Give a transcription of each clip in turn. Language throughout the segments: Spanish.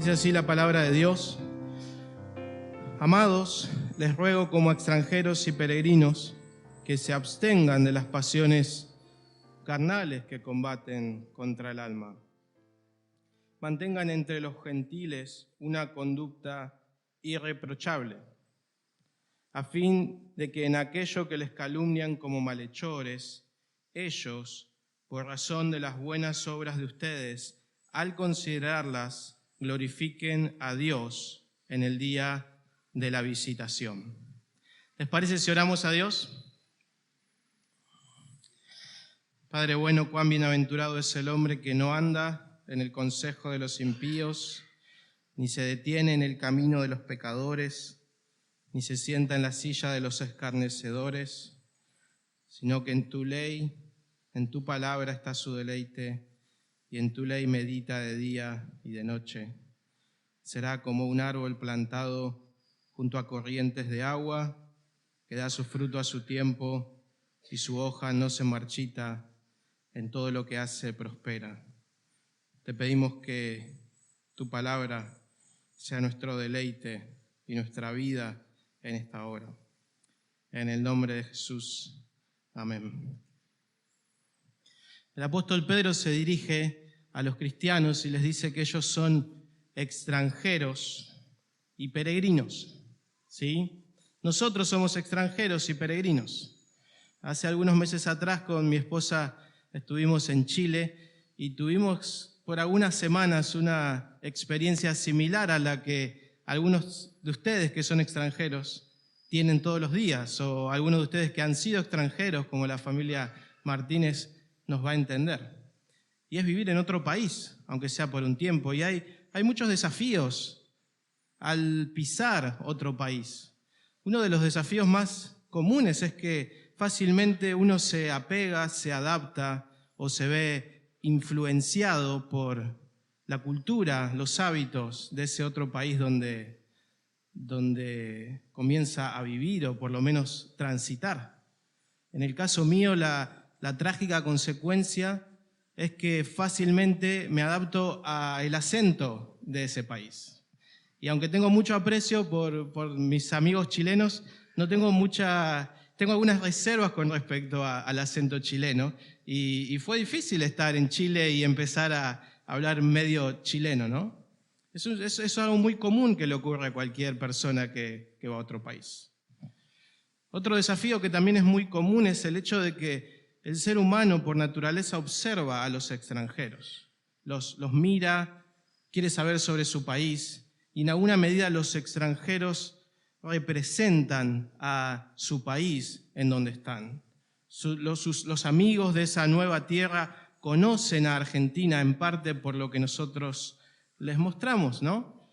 Dice así la palabra de Dios: Amados, les ruego como extranjeros y peregrinos que se abstengan de las pasiones carnales que combaten contra el alma. Mantengan entre los gentiles una conducta irreprochable, a fin de que en aquello que les calumnian como malhechores, ellos, por razón de las buenas obras de ustedes, al considerarlas, glorifiquen a Dios en el día de la visitación. ¿Les parece si oramos a Dios? Padre bueno, cuán bienaventurado es el hombre que no anda en el consejo de los impíos, ni se detiene en el camino de los pecadores, ni se sienta en la silla de los escarnecedores, sino que en tu ley, en tu palabra está su deleite, y en tu ley medita de día y de noche. Será como un árbol plantado junto a corrientes de agua, que da su fruto a su tiempo, y su hoja no se marchita, en todo lo que hace prospera. Te pedimos que tu palabra sea nuestro deleite y nuestra vida en esta hora. En el nombre de Jesús. Amén. El apóstol Pedro se dirige a los cristianos y les dice que ellos son extranjeros y peregrinos, ¿sí? Nosotros somos extranjeros y peregrinos. Hace algunos meses atrás con mi esposa estuvimos en Chile y tuvimos por algunas semanas una experiencia similar a la que algunos de ustedes que son extranjeros tienen todos los días, o algunos de ustedes que han sido extranjeros, como la familia Martínez, nos va a entender. Y es vivir en otro país, aunque sea por un tiempo. Y hay muchos desafíos al pisar otro país. Uno de los desafíos más comunes es que fácilmente uno se apega, se adapta o se ve influenciado por la cultura, los hábitos de ese otro país donde comienza a vivir o por lo menos transitar. En el caso mío, la trágica consecuencia es que fácilmente me adapto al acento de ese país. Y aunque tengo mucho aprecio por mis amigos chilenos, tengo algunas reservas con respecto al acento chileno. Y fue difícil estar en Chile y empezar a hablar medio chileno, ¿no? Eso es algo muy común que le ocurre a cualquier persona que va a otro país. Otro desafío que también es muy común es el hecho de que el ser humano por naturaleza observa a los extranjeros, los mira, quiere saber sobre su país y en alguna medida los extranjeros representan a su país en donde están. Los amigos de esa nueva tierra conocen a Argentina en parte por lo que nosotros les mostramos, ¿no?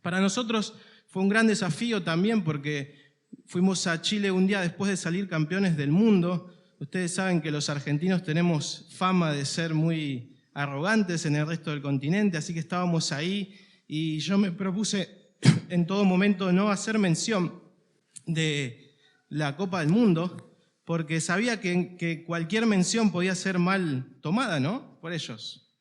Para nosotros fue un gran desafío también porque fuimos a Chile un día después de salir campeones del mundo. Ustedes saben que los argentinos tenemos fama de ser muy arrogantes en el resto del continente, así que estábamos ahí y yo me propuse en todo momento no hacer mención de la Copa del Mundo porque sabía que cualquier mención podía ser mal tomada, ¿no? Por ellos.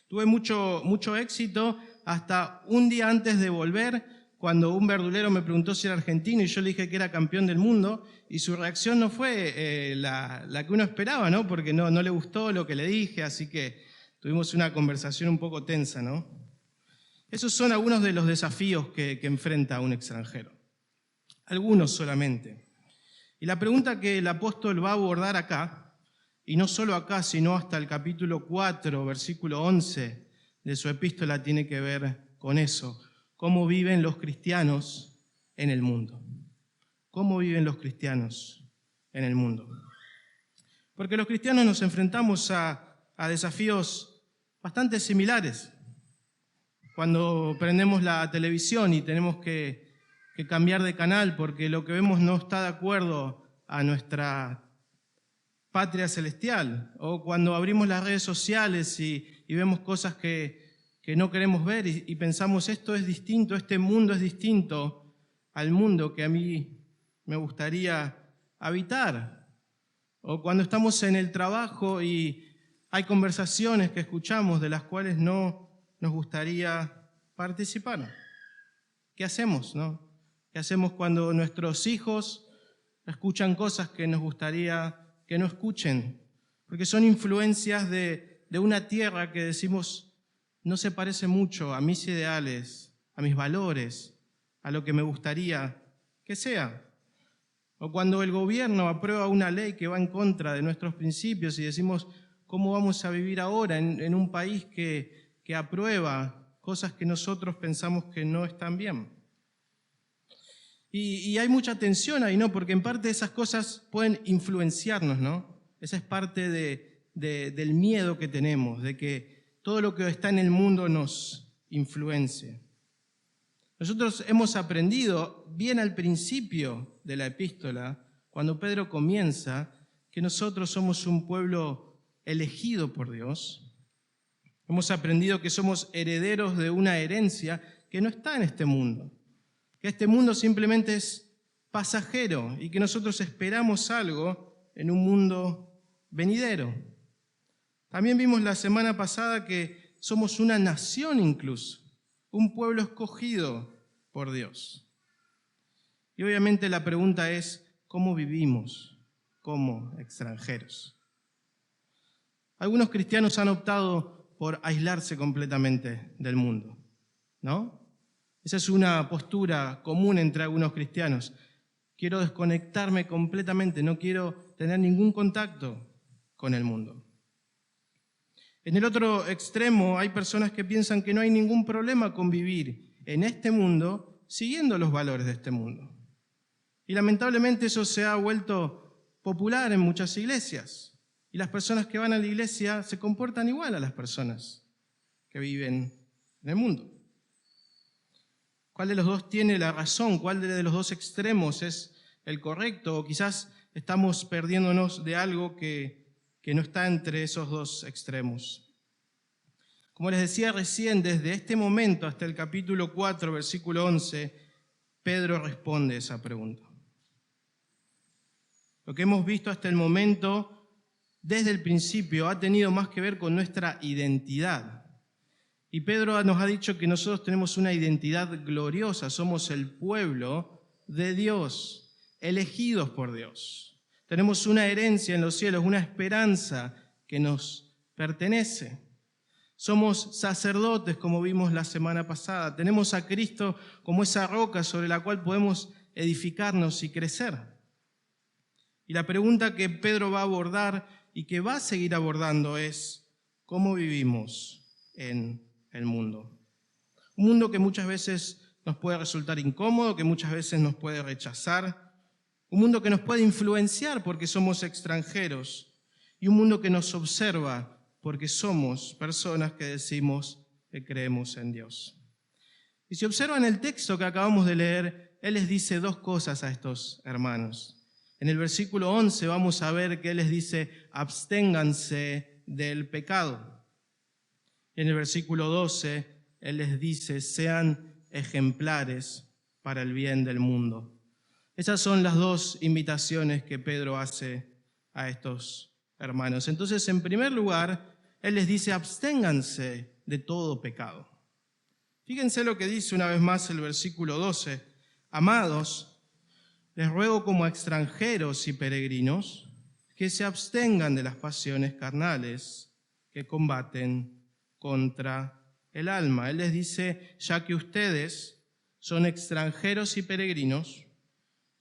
Tuve mucho éxito hasta un día antes de volver, cuando un verdulero me preguntó si era argentino y yo le dije que era campeón del mundo, y su reacción no fue la que uno esperaba, ¿no? Porque no le gustó lo que le dije, así que tuvimos una conversación un poco tensa, ¿no? Esos son algunos de los desafíos que enfrenta un extranjero. Algunos solamente. Y la pregunta que el apóstol va a abordar acá, y no solo acá, sino hasta el capítulo 4, versículo 11 de su epístola, tiene que ver con eso. ¿Cómo viven los cristianos en el mundo? ¿Cómo viven los cristianos en el mundo? Porque los cristianos nos enfrentamos a desafíos bastante similares. Cuando prendemos la televisión y tenemos que cambiar de canal porque lo que vemos no está de acuerdo a nuestra patria celestial, o cuando abrimos las redes sociales y vemos cosas que no queremos ver y pensamos esto es distinto, este mundo es distinto al mundo que a mí me gustaría habitar, o cuando estamos en el trabajo y hay conversaciones que escuchamos de las cuales no nos gustaría participar. ¿Qué hacemos, no? ¿Qué hacemos cuando nuestros hijos escuchan cosas que nos gustaría que no escuchen? Porque son influencias de una tierra que decimos no se parece mucho a mis ideales, a mis valores, a lo que me gustaría que sea. O cuando el gobierno aprueba una ley que va en contra de nuestros principios y decimos, ¿cómo vamos a vivir ahora en un país que aprueba cosas que nosotros pensamos que no están bien? Y hay mucha tensión ahí, ¿no? Porque en parte esas cosas pueden influenciarnos, ¿no? Esa es parte del miedo que tenemos, de que todo lo que está en el mundo nos influencie. Nosotros hemos aprendido bien al principio de la epístola, cuando Pedro comienza, que nosotros somos un pueblo elegido por Dios. Hemos aprendido que somos herederos de una herencia que no está en este mundo, que este mundo simplemente es pasajero y que nosotros esperamos algo en un mundo venidero. También vimos la semana pasada que somos una nación incluso, un pueblo escogido por Dios. Y obviamente la pregunta es, ¿cómo vivimos como extranjeros? Algunos cristianos han optado por aislarse completamente del mundo, ¿no? Esa es una postura común entre algunos cristianos. Quiero desconectarme completamente, no quiero tener ningún contacto con el mundo. En el otro extremo hay personas que piensan que no hay ningún problema con vivir en este mundo siguiendo los valores de este mundo. Y lamentablemente eso se ha vuelto popular en muchas iglesias. Y las personas que van a la iglesia se comportan igual a las personas que viven en el mundo. ¿Cuál de los dos tiene la razón? ¿Cuál de los dos extremos es el correcto? O quizás estamos perdiéndonos de algo que no está entre esos dos extremos. Como les decía recién, desde este momento hasta el capítulo 4, versículo 11, Pedro responde esa pregunta. Lo que hemos visto hasta el momento, desde el principio, ha tenido más que ver con nuestra identidad. Y Pedro nos ha dicho que nosotros tenemos una identidad gloriosa, somos el pueblo de Dios, elegidos por Dios. Tenemos una herencia en los cielos, una esperanza que nos pertenece. Somos sacerdotes, como vimos la semana pasada. Tenemos a Cristo como esa roca sobre la cual podemos edificarnos y crecer. Y la pregunta que Pedro va a abordar y que va a seguir abordando es, ¿cómo vivimos en el mundo? Un mundo que muchas veces nos puede resultar incómodo, que muchas veces nos puede rechazar, un mundo que nos puede influenciar porque somos extranjeros y un mundo que nos observa porque somos personas que decimos que creemos en Dios. Y si observan el texto que acabamos de leer, Él les dice dos cosas a estos hermanos. En el versículo 11 vamos a ver que Él les dice, absténganse del pecado. Y en el versículo 12, Él les dice, sean ejemplares para el bien del mundo. Esas son las dos invitaciones que Pedro hace a estos hermanos. Entonces, en primer lugar, Él les dice, absténganse de todo pecado. Fíjense lo que dice una vez más el versículo 12. Amados, les ruego como extranjeros y peregrinos que se abstengan de las pasiones carnales que combaten contra el alma. Él les dice, ya que ustedes son extranjeros y peregrinos,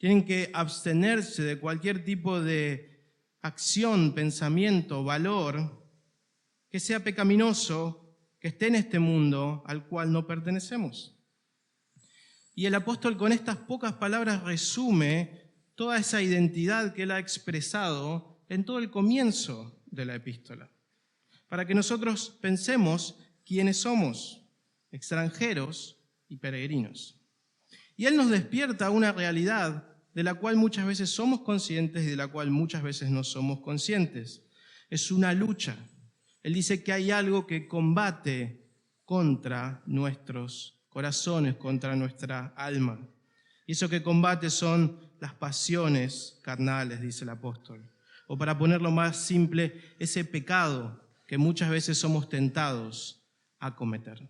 tienen que abstenerse de cualquier tipo de acción, pensamiento, valor que sea pecaminoso, que esté en este mundo al cual no pertenecemos. Y el apóstol con estas pocas palabras resume toda esa identidad que él ha expresado en todo el comienzo de la epístola, para que nosotros pensemos quiénes somos, extranjeros y peregrinos. Y él nos despierta una realidad de la cual muchas veces somos conscientes y de la cual muchas veces no somos conscientes. Es una lucha. Él dice que hay algo que combate contra nuestros corazones, contra nuestra alma. Y eso que combate son las pasiones carnales, dice el apóstol. O para ponerlo más simple, ese pecado que muchas veces somos tentados a cometer.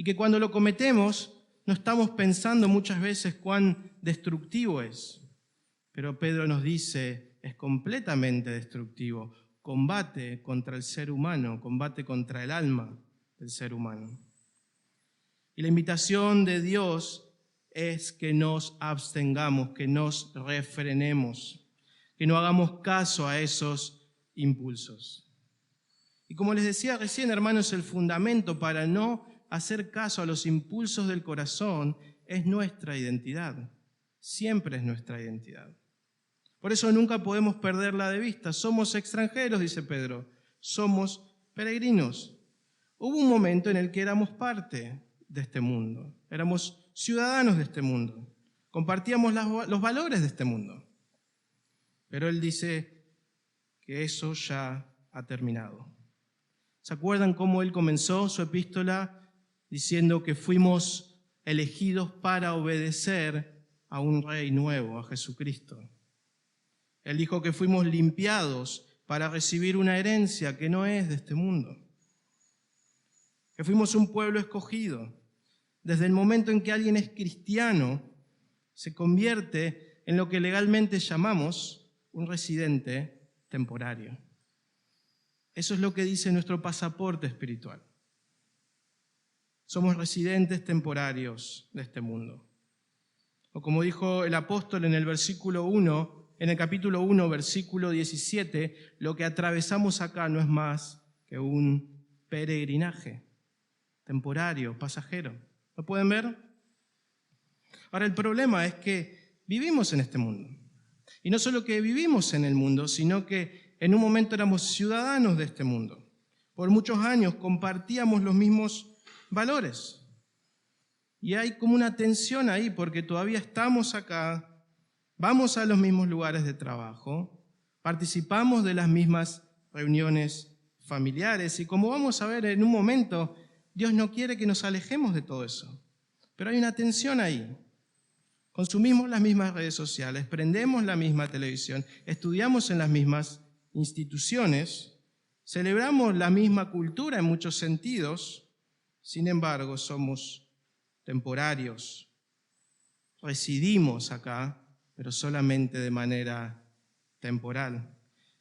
y que cuando lo cometemos no estamos pensando muchas veces cuán destructivo es. Pero Pedro nos dice, es completamente destructivo. Combate contra el ser humano, combate contra el alma del ser humano. Y la invitación de Dios es que nos abstengamos, que nos refrenemos, que no hagamos caso a esos impulsos. Y como les decía recién, hermanos, el fundamento para no hacer caso a los impulsos del corazón es nuestra identidad. Siempre es nuestra identidad. Por eso nunca podemos perderla de vista. Somos extranjeros, dice Pedro, somos peregrinos. Hubo un momento en el que éramos parte de este mundo, éramos ciudadanos de este mundo, compartíamos los valores de este mundo. Pero él dice que eso ya ha terminado. ¿Se acuerdan cómo él comenzó su epístola diciendo que fuimos elegidos para obedecer a un rey nuevo, a Jesucristo? Él dijo que fuimos limpiados para recibir una herencia que no es de este mundo, que fuimos un pueblo escogido. Desde el momento en que alguien es cristiano, se convierte en lo que legalmente llamamos un residente temporario. Eso es lo que dice nuestro pasaporte espiritual. Somos residentes temporarios de este mundo. O como dijo el apóstol en el versículo 1, en el capítulo 1, versículo 17, lo que atravesamos acá no es más que un peregrinaje temporario, pasajero. ¿Lo pueden ver? Ahora, el problema es que vivimos en este mundo. Y no solo que vivimos en el mundo, sino que en un momento éramos ciudadanos de este mundo. Por muchos años compartíamos los mismos valores. Y hay como una tensión ahí, porque todavía estamos acá, vamos a los mismos lugares de trabajo, participamos de las mismas reuniones familiares, y como vamos a ver en un momento, Dios no quiere que nos alejemos de todo eso. Pero hay una tensión ahí. Consumimos las mismas redes sociales, prendemos la misma televisión, estudiamos en las mismas instituciones, celebramos la misma cultura en muchos sentidos, sin embargo, somos temporarios. Residimos acá, pero solamente de manera temporal.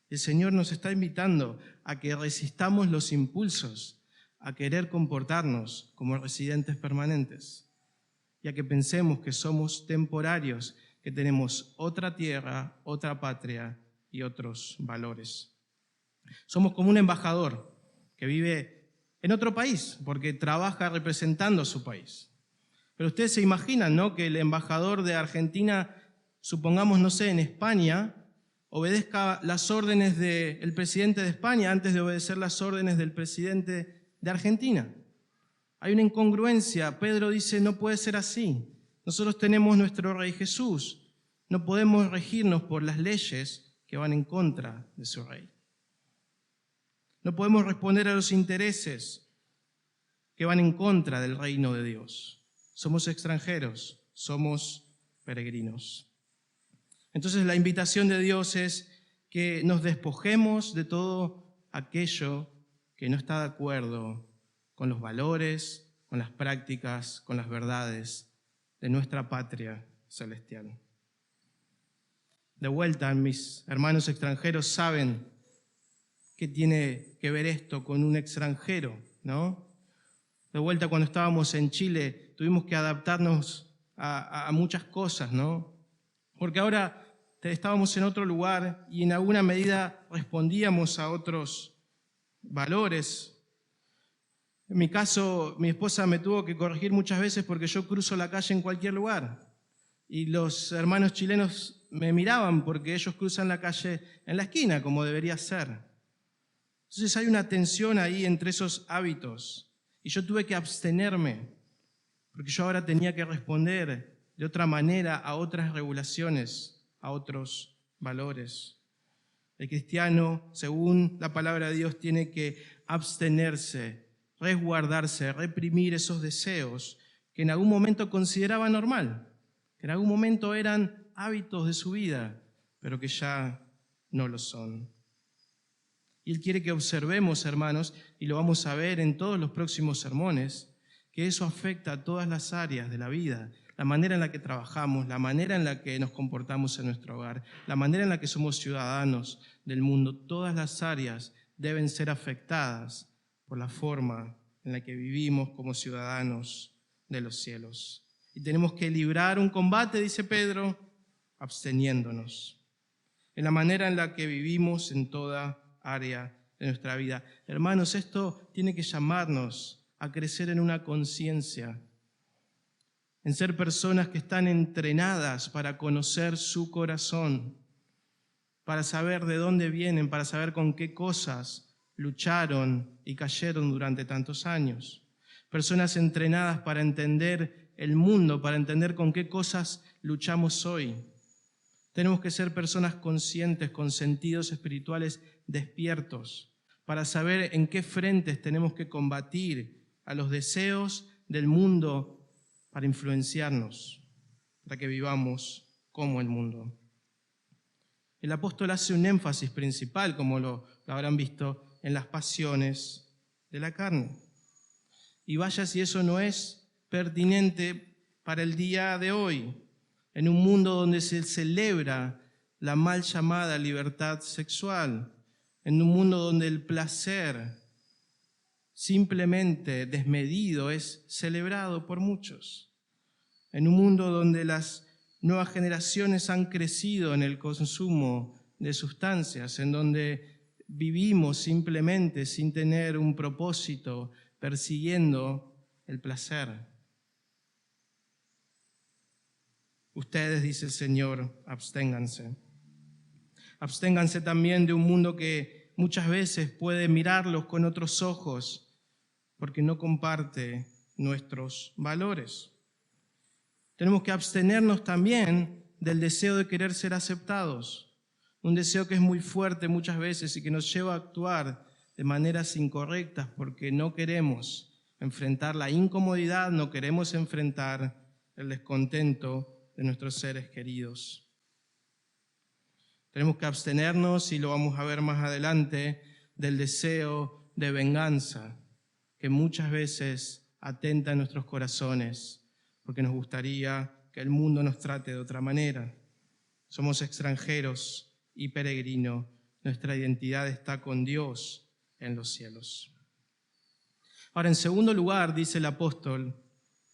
El Señor nos está invitando a que resistamos los impulsos, a querer comportarnos como residentes permanentes, y a que pensemos que somos temporarios, que tenemos otra tierra, otra patria y otros valores. Somos como un embajador que vive en otro país porque trabaja representando a su país. Pero ustedes se imaginan, ¿no?, que el embajador de Argentina, supongamos, no sé, en España, obedezca las órdenes del presidente de España antes de obedecer las órdenes del presidente de Argentina. Hay una incongruencia. Pedro dice, no puede ser así. Nosotros tenemos nuestro Rey Jesús. No podemos regirnos por las leyes que van en contra de su Rey. No podemos responder a los intereses que van en contra del reino de Dios. Somos extranjeros, somos peregrinos. Entonces la invitación de Dios es que nos despojemos de todo aquello que no está de acuerdo con los valores, con las prácticas, con las verdades de nuestra patria celestial. De vuelta, mis hermanos extranjeros saben qué tiene que ver esto con un extranjero, ¿no? De vuelta, cuando estábamos en Chile, tuvimos que adaptarnos a muchas cosas, ¿no? Porque ahora estábamos en otro lugar y en alguna medida respondíamos a otros valores. En mi caso, mi esposa me tuvo que corregir muchas veces porque yo cruzo la calle en cualquier lugar. Y los hermanos chilenos me miraban porque ellos cruzan la calle en la esquina, como debería ser. Entonces hay una tensión ahí entre esos hábitos. Y yo tuve que abstenerme, porque yo ahora tenía que responder de otra manera a otras regulaciones, a otros valores. El cristiano, según la palabra de Dios, tiene que abstenerse, resguardarse, reprimir esos deseos que en algún momento consideraba normal, que en algún momento eran hábitos de su vida, pero que ya no lo son. Y Él quiere que observemos, hermanos, y lo vamos a ver en todos los próximos sermones, que eso afecta a todas las áreas de la vida, la manera en la que trabajamos, la manera en la que nos comportamos en nuestro hogar, la manera en la que somos ciudadanos del mundo. Todas las áreas deben ser afectadas por la forma en la que vivimos como ciudadanos de los cielos. Y tenemos que librar un combate, dice Pedro, absteniéndonos, en la manera en la que vivimos en toda área de nuestra vida. Hermanos, esto tiene que llamarnos a crecer en una conciencia, en ser personas que están entrenadas para conocer su corazón, para saber de dónde vienen, para saber con qué cosas lucharon y cayeron durante tantos años. Personas entrenadas para entender el mundo, para entender con qué cosas luchamos hoy. Tenemos que ser personas conscientes, con sentidos espirituales despiertos, para saber en qué frentes tenemos que combatir a los deseos del mundo para influenciarnos, para que vivamos como el mundo. El apóstol hace un énfasis principal, como lo habrán visto, en las pasiones de la carne. Y vaya si eso no es pertinente para el día de hoy, en un mundo donde se celebra la mal llamada libertad sexual, en un mundo donde el placer simplemente desmedido es celebrado por muchos, en un mundo donde las nuevas generaciones han crecido en el consumo de sustancias, en donde vivimos simplemente sin tener un propósito, persiguiendo el placer. Ustedes, dice el Señor, absténganse. Absténganse también de un mundo que muchas veces puede mirarlos con otros ojos porque no comparte nuestros valores. Tenemos que abstenernos también del deseo de querer ser aceptados, un deseo que es muy fuerte muchas veces y que nos lleva a actuar de maneras incorrectas porque no queremos enfrentar la incomodidad, no queremos enfrentar el descontento de nuestros seres queridos. Tenemos que abstenernos, y lo vamos a ver más adelante, del deseo de venganza que muchas veces atenta en nuestros corazones porque nos gustaría que el mundo nos trate de otra manera. Somos extranjeros y peregrinos. Nuestra identidad está con Dios en los cielos. Ahora, en segundo lugar, dice el apóstol,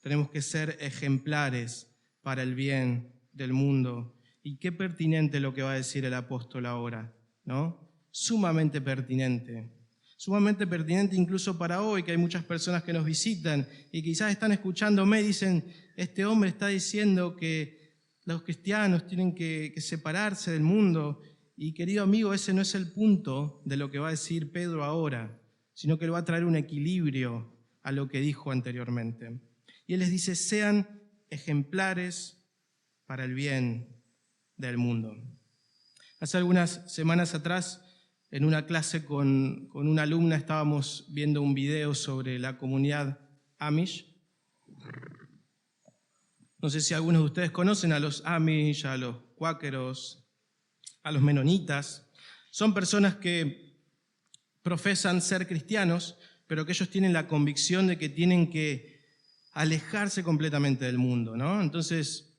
tenemos que ser ejemplares para el bien del mundo. Y qué pertinente lo que va a decir el apóstol ahora, ¿no? Sumamente pertinente incluso para hoy, que hay muchas personas que nos visitan y quizás están escuchándome y dicen, este hombre está diciendo que los cristianos tienen que separarse del mundo. Y querido amigo, ese no es el punto de lo que va a decir Pedro ahora, sino que él va a traer un equilibrio a lo que dijo anteriormente. Y él les dice, sean ejemplares para el bien del mundo. Hace algunas semanas atrás, en una clase con una alumna, estábamos viendo un video sobre la comunidad Amish. No sé si algunos de ustedes conocen a los Amish, a los cuáqueros, a los menonitas. Son personas que profesan ser cristianos, pero que ellos tienen la convicción de que tienen que alejarse completamente del mundo, ¿no? Entonces,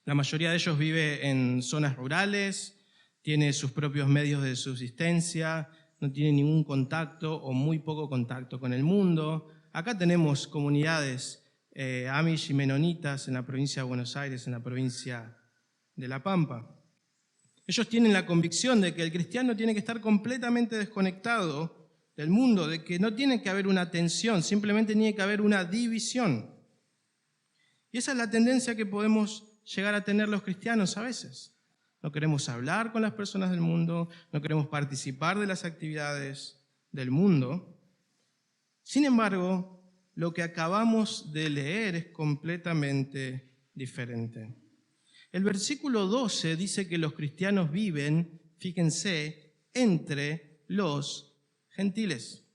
la mayoría de ellos vive en zonas rurales, tiene sus propios medios de subsistencia, no tiene ningún contacto o muy poco contacto con el mundo. Acá tenemos comunidades Amish y menonitas en la provincia de Buenos Aires, en la provincia de La Pampa. Ellos tienen la convicción de que el cristiano tiene que estar completamente desconectado del mundo, de que no tiene que haber una tensión, simplemente tiene que haber una división. Y esa es la tendencia que podemos llegar a tener los cristianos a veces. No queremos hablar con las personas del mundo, no queremos participar de las actividades del mundo. Sin embargo, lo que acabamos de leer es completamente diferente. El versículo 12 dice que los cristianos viven, fíjense, entre los gentiles.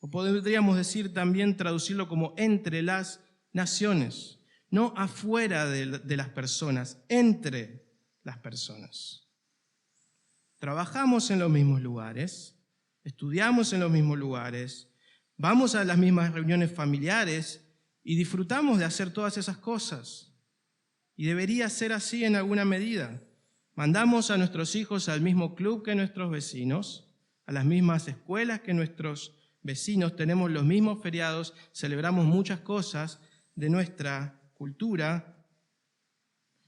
O podríamos decir también, traducirlo como entre las naciones, no afuera de las personas, entre las personas. Trabajamos en los mismos lugares, estudiamos en los mismos lugares, vamos a las mismas reuniones familiares y disfrutamos de hacer todas esas cosas. Y debería ser así en alguna medida. Mandamos a nuestros hijos al mismo club que nuestros vecinos, a las mismas escuelas que nuestros vecinos, tenemos los mismos feriados, celebramos muchas cosas de nuestra cultura.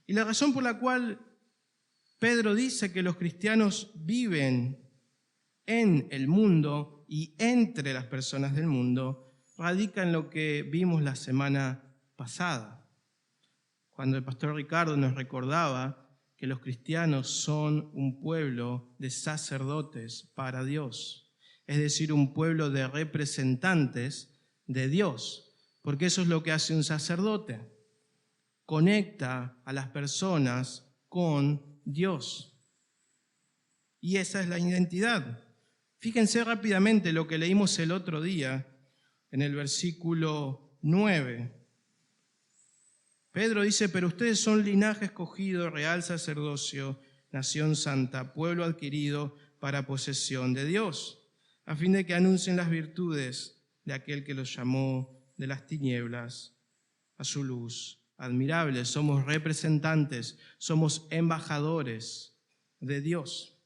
Y la razón por la cual Pedro dice que los cristianos viven en el mundo y entre las personas del mundo radica en lo que vimos la semana pasada, cuando el pastor Ricardo nos recordaba que los cristianos son un pueblo de sacerdotes para Dios, es decir, un pueblo de representantes de Dios, porque eso es lo que hace un sacerdote, conecta a las personas con Dios. Y esa es la identidad. Fíjense rápidamente lo que leímos el otro día en el versículo 9. Pedro dice, pero ustedes son linaje escogido, real sacerdocio, nación santa, pueblo adquirido para posesión de Dios, a fin de que anuncien las virtudes de aquel que los llamó de las tinieblas a su luz admirable. Somos representantes, somos embajadores de Dios.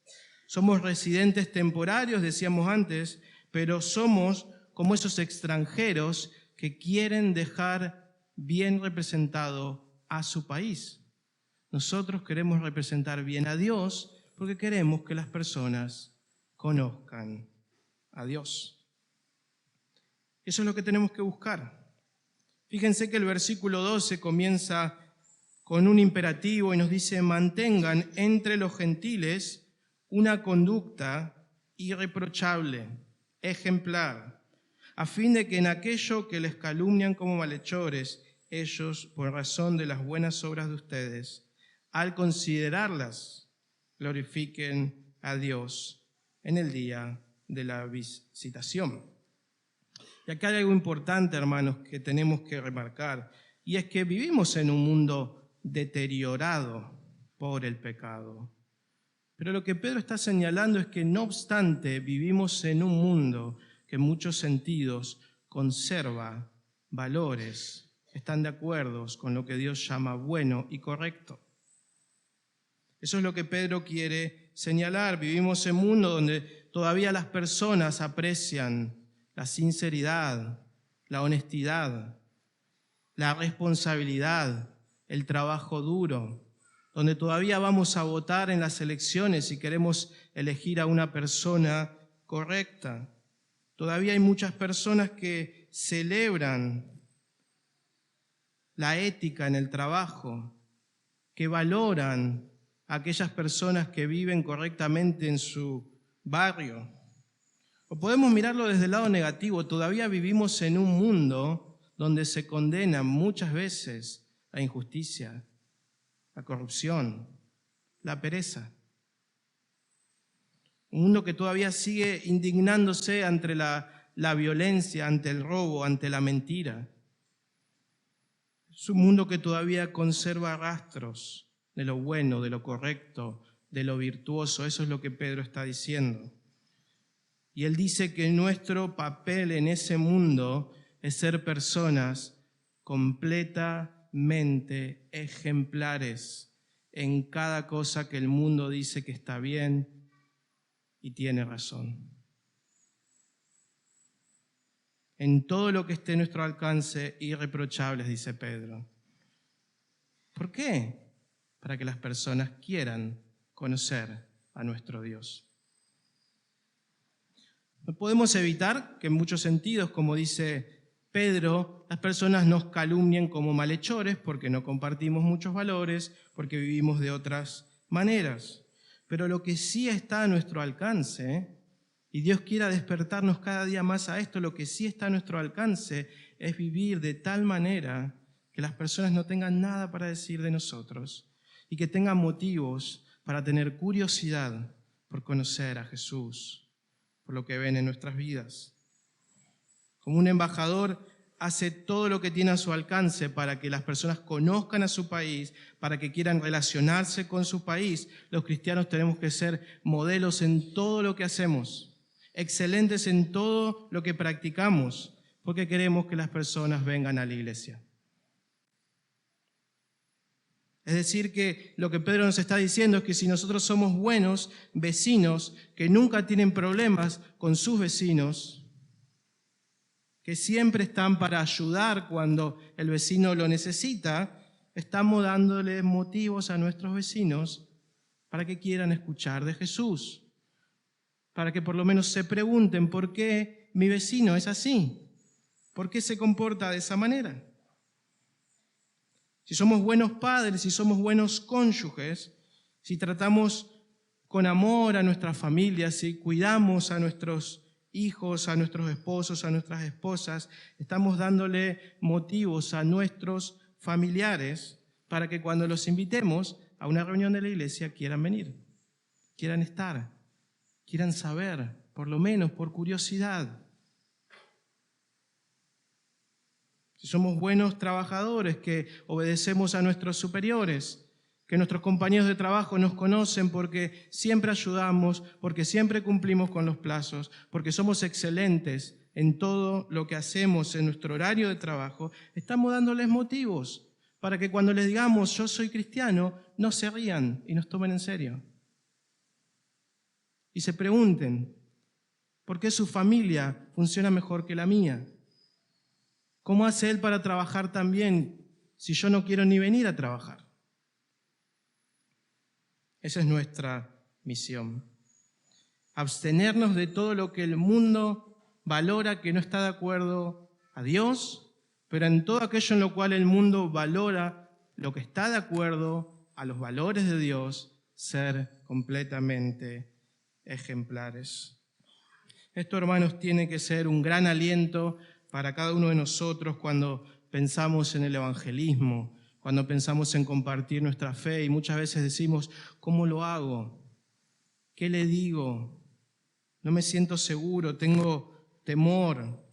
Somos residentes temporarios, decíamos antes, pero somos como esos extranjeros que quieren dejar bien representado a su país. Nosotros queremos representar bien a Dios porque queremos que las personas conozcan a Dios. Eso es lo que tenemos que buscar. Fíjense que el versículo 12 comienza con un imperativo y nos dice, mantengan entre los gentiles una conducta irreprochable, ejemplar, a fin de que en aquello que les calumnian como malhechores, ellos, por razón de las buenas obras de ustedes, al considerarlas, glorifiquen a Dios en el día de la visitación. Y acá hay algo importante, hermanos, que tenemos que remarcar, y es que vivimos en un mundo deteriorado por el pecado. Pero lo que Pedro está señalando es que no obstante vivimos en un mundo que en muchos sentidos conserva valores, están de acuerdo con lo que Dios llama bueno y correcto. Eso es lo que Pedro quiere señalar. Vivimos en un mundo donde todavía las personas aprecian la sinceridad, la honestidad, la responsabilidad, el trabajo duro, donde todavía vamos a votar en las elecciones y queremos elegir a una persona correcta. Todavía hay muchas personas que celebran la ética en el trabajo, que valoran a aquellas personas que viven correctamente en su barrio. O podemos mirarlo desde el lado negativo, todavía vivimos en un mundo donde se condena muchas veces la injusticia, la corrupción, la pereza. Un mundo que todavía sigue indignándose ante la violencia, ante el robo, ante la mentira. Es un mundo que todavía conserva rastros de lo bueno, de lo correcto, de lo virtuoso. Eso es lo que Pedro está diciendo. Y él dice que nuestro papel en ese mundo es ser personas completamente ejemplares en cada cosa que el mundo dice que está bien y tiene razón. En todo lo que esté a nuestro alcance, irreprochables, dice Pedro. ¿Por qué? Para que las personas quieran conocer a nuestro Dios. No podemos evitar que en muchos sentidos, como dice Pedro, las personas nos calumnien como malhechores porque no compartimos muchos valores, porque vivimos de otras maneras. Pero lo que sí está a nuestro alcance, y Dios quiera despertarnos cada día más a esto, lo que sí está a nuestro alcance es vivir de tal manera que las personas no tengan nada para decir de nosotros y que tengan motivos para tener curiosidad por conocer a Jesús, por lo que ven en nuestras vidas. Como un embajador hace todo lo que tiene a su alcance para que las personas conozcan a su país, para que quieran relacionarse con su país, los cristianos tenemos que ser modelos en todo lo que hacemos, excelentes en todo lo que practicamos, porque queremos que las personas vengan a la iglesia. Es decir, que lo que Pedro nos está diciendo es que si nosotros somos buenos vecinos, que nunca tienen problemas con sus vecinos, que siempre están para ayudar cuando el vecino lo necesita, estamos dándole motivos a nuestros vecinos para que quieran escuchar de Jesús, para que por lo menos se pregunten por qué mi vecino es así, por qué se comporta de esa manera. Si somos buenos padres, si somos buenos cónyuges, si tratamos con amor a nuestras familias, si cuidamos a nuestros hijos, a nuestros esposos, a nuestras esposas, estamos dándole motivos a nuestros familiares para que cuando los invitemos a una reunión de la iglesia quieran venir, quieran estar, quieran saber, por lo menos por curiosidad. Si somos buenos trabajadores, que obedecemos a nuestros superiores, que nuestros compañeros de trabajo nos conocen porque siempre ayudamos, porque siempre cumplimos con los plazos, porque somos excelentes en todo lo que hacemos en nuestro horario de trabajo, estamos dándoles motivos para que cuando les digamos yo soy cristiano, no se rían y nos tomen en serio. Y se pregunten, ¿por qué su familia funciona mejor que la mía? ¿Cómo hace él para trabajar tan bien si yo no quiero ni venir a trabajar? Esa es nuestra misión. Abstenernos de todo lo que el mundo valora que no está de acuerdo a Dios, pero en todo aquello en lo cual el mundo valora lo que está de acuerdo a los valores de Dios, ser completamente ejemplares. Esto, hermanos, tiene que ser un gran aliento para cada uno de nosotros cuando pensamos en el evangelismo, cuando pensamos en compartir nuestra fe y muchas veces decimos, ¿cómo lo hago? ¿Qué le digo? No me siento seguro, tengo temor.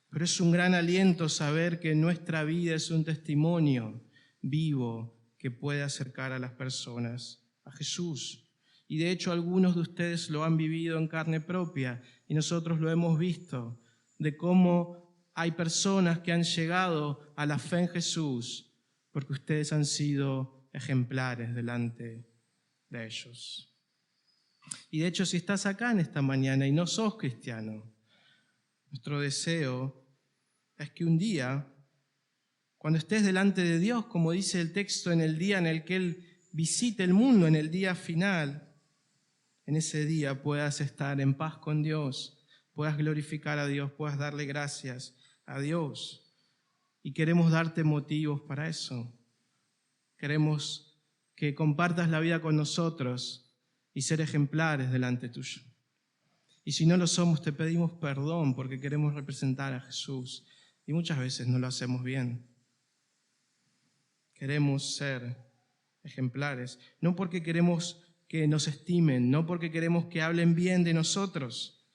Pero es un gran aliento saber que nuestra vida es un testimonio vivo que puede acercar a las personas a Jesús. Y de hecho algunos de ustedes lo han vivido en carne propia y nosotros lo hemos visto, de cómo hay personas que han llegado a la fe en Jesús porque ustedes han sido ejemplares delante de ellos. Y de hecho, si estás acá en esta mañana y no sos cristiano, nuestro deseo es que un día, cuando estés delante de Dios, como dice el texto, en el día en el que Él visite el mundo, en el día final, en ese día puedas estar en paz con Dios, puedas glorificar a Dios, puedas darle gracias a Dios. Y queremos darte motivos para eso. Queremos que compartas la vida con nosotros y ser ejemplares delante tuyo. Y si no lo somos, te pedimos perdón porque queremos representar a Jesús y muchas veces no lo hacemos bien. Queremos ser ejemplares, no porque queremos que nos estimen, no porque queremos que hablen bien de nosotros,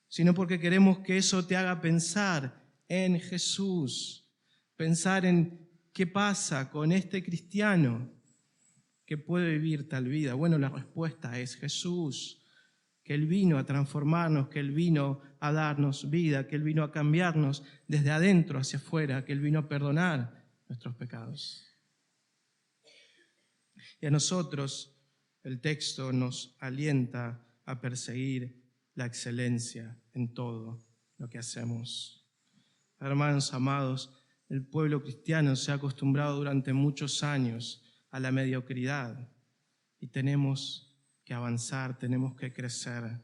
sino porque queremos que eso te haga pensar en Jesús, pensar en qué pasa con este cristiano que puede vivir tal vida. Bueno, la respuesta es Jesús, que Él vino a transformarnos, que Él vino a darnos vida, que Él vino a cambiarnos desde adentro hacia afuera, que Él vino a perdonar nuestros pecados. Y a nosotros el texto nos alienta a perseguir la excelencia en todo lo que hacemos. Hermanos amados, el pueblo cristiano se ha acostumbrado durante muchos años a la mediocridad y tenemos que avanzar, tenemos que crecer,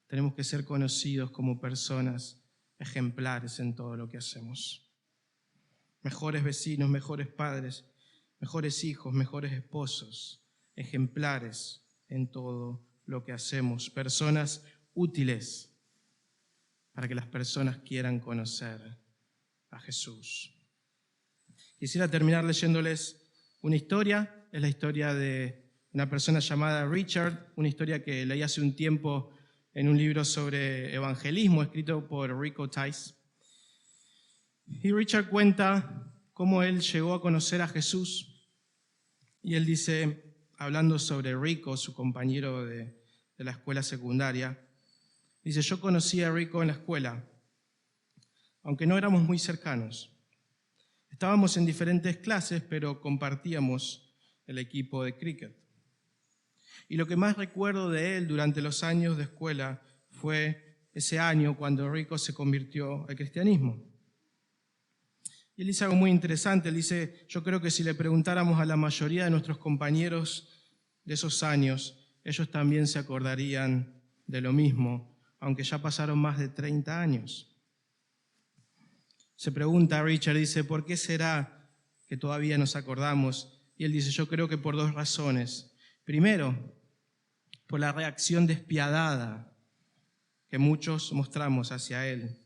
tenemos que ser conocidos como personas ejemplares en todo lo que hacemos. Mejores vecinos, mejores padres, mejores hijos, mejores esposos, ejemplares en todo lo que hacemos, personas útiles para que las personas quieran conocer a Jesús. Quisiera terminar leyéndoles una historia, es la historia de una persona llamada Richard, una historia que leí hace un tiempo en un libro sobre evangelismo escrito por Rick Tice. Y Richard cuenta cómo él llegó a conocer a Jesús y él dice, hablando sobre Rico, su compañero de la escuela secundaria, dice, yo conocí a Rico en la escuela. aunque no éramos muy cercanos. Estábamos en diferentes clases, pero compartíamos el equipo de cricket. Y lo que más recuerdo de él durante los años de escuela fue ese año cuando Rico se convirtió al cristianismo. Y él dice algo muy interesante, él dice, yo creo que si le preguntáramos a la mayoría de nuestros compañeros de esos años, ellos también se acordarían de lo mismo, aunque ya pasaron más de 30 años. Se pregunta Richard, dice, ¿por qué será que todavía nos acordamos? Y él dice, yo creo que por dos razones. Primero, por la reacción despiadada que muchos mostramos hacia él,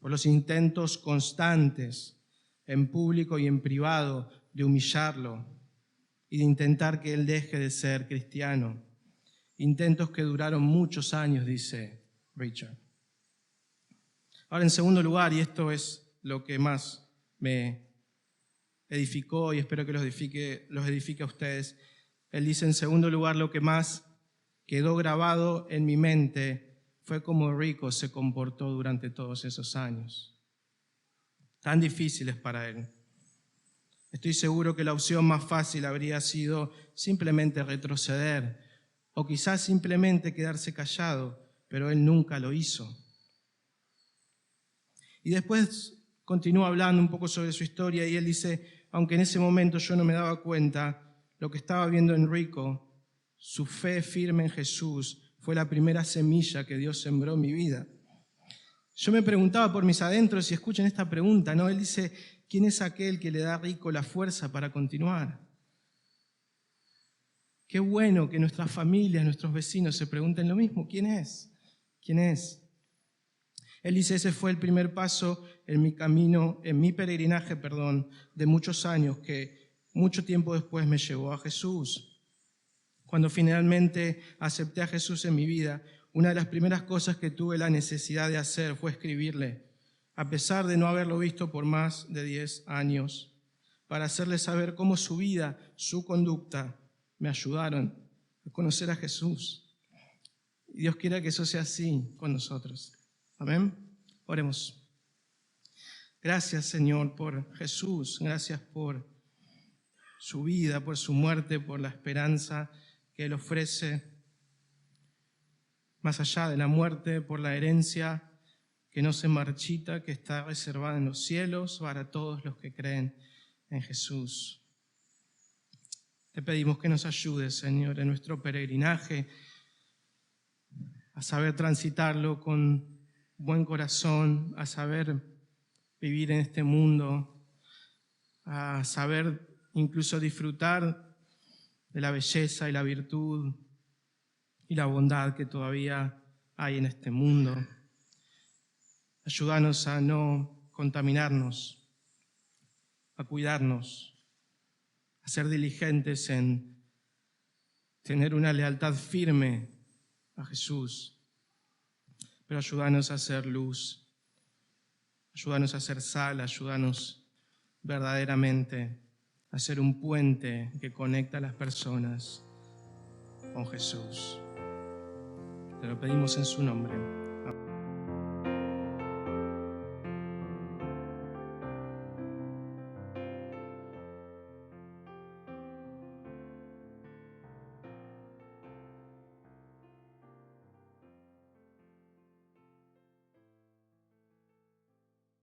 por los intentos constantes en público y en privado de humillarlo y de intentar que él deje de ser cristiano. Intentos que duraron muchos años, dice Richard. Ahora, en segundo lugar, y esto es lo que más me edificó y espero que los edifique a ustedes, él dice, en segundo lugar, lo que más quedó grabado en mi mente fue cómo Rico se comportó durante todos esos años, tan difíciles para él. Estoy seguro que la opción más fácil habría sido simplemente retroceder o quizás simplemente quedarse callado, pero él nunca lo hizo. Y después continúa hablando un poco sobre su historia y él dice, aunque en ese momento yo no me daba cuenta, lo que estaba viendo en Rico, su fe firme en Jesús, fue la primera semilla que Dios sembró en mi vida. Yo me preguntaba por mis adentros y escuchen esta pregunta, ¿no? Él dice, ¿quién es aquel que le da a Rico la fuerza para continuar? Qué bueno que nuestras familias, nuestros vecinos se pregunten lo mismo, ¿quién es? ¿Quién es? Él dice, ese fue el primer paso en mi camino, en mi peregrinaje, de muchos años, que mucho tiempo después me llevó a Jesús. Cuando finalmente acepté a Jesús en mi vida, una de las primeras cosas que tuve la necesidad de hacer fue escribirle, a pesar de no haberlo visto por más de 10 años, para hacerle saber cómo su vida, su conducta, me ayudaron a conocer a Jesús. Y Dios quiera que eso sea así con nosotros. Amén. Oremos. Gracias, Señor, por Jesús. Gracias por su vida, por su muerte, por la esperanza que Él ofrece. Más allá de la muerte, por la herencia que no se marchita, que está reservada en los cielos para todos los que creen en Jesús. Te pedimos que nos ayudes, Señor, en nuestro peregrinaje, a saber transitarlo con buen corazón, a saber vivir en este mundo, a saber incluso disfrutar de la belleza y la virtud y la bondad que todavía hay en este mundo. Ayúdanos a no contaminarnos, a cuidarnos, a ser diligentes en tener una lealtad firme a Jesús, pero ayúdanos a hacer luz, ayúdanos a hacer sal, ayúdanos verdaderamente a ser un puente que conecta a las personas con Jesús. Te lo pedimos en su nombre.